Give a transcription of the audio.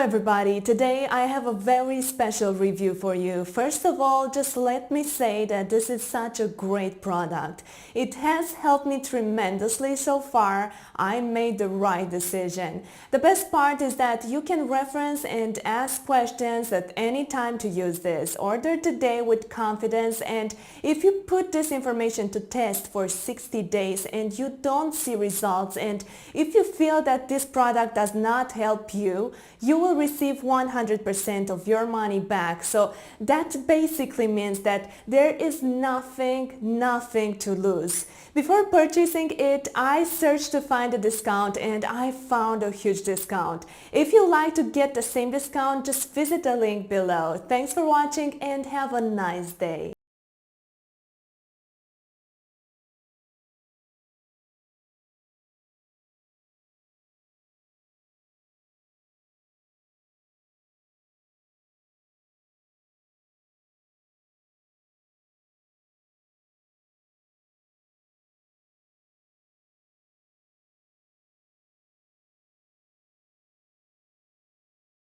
everybody, today I have a very special review for you. First of all, just let me say that this is such a great product. It has helped me tremendously so far. I made the right decision. The best part is that you can reference and ask questions at any time to use this. Order today with confidence, and if you put this information to test for 60 days and you don't see results, and if you feel that this product does not help you, you will receive 100% of your money back. So that basically means that there is nothing to lose. Before purchasing it, I searched to find a discount and I found a huge discount. If you like to get the same discount, just visit the link below. Thanks for watching and have a nice day.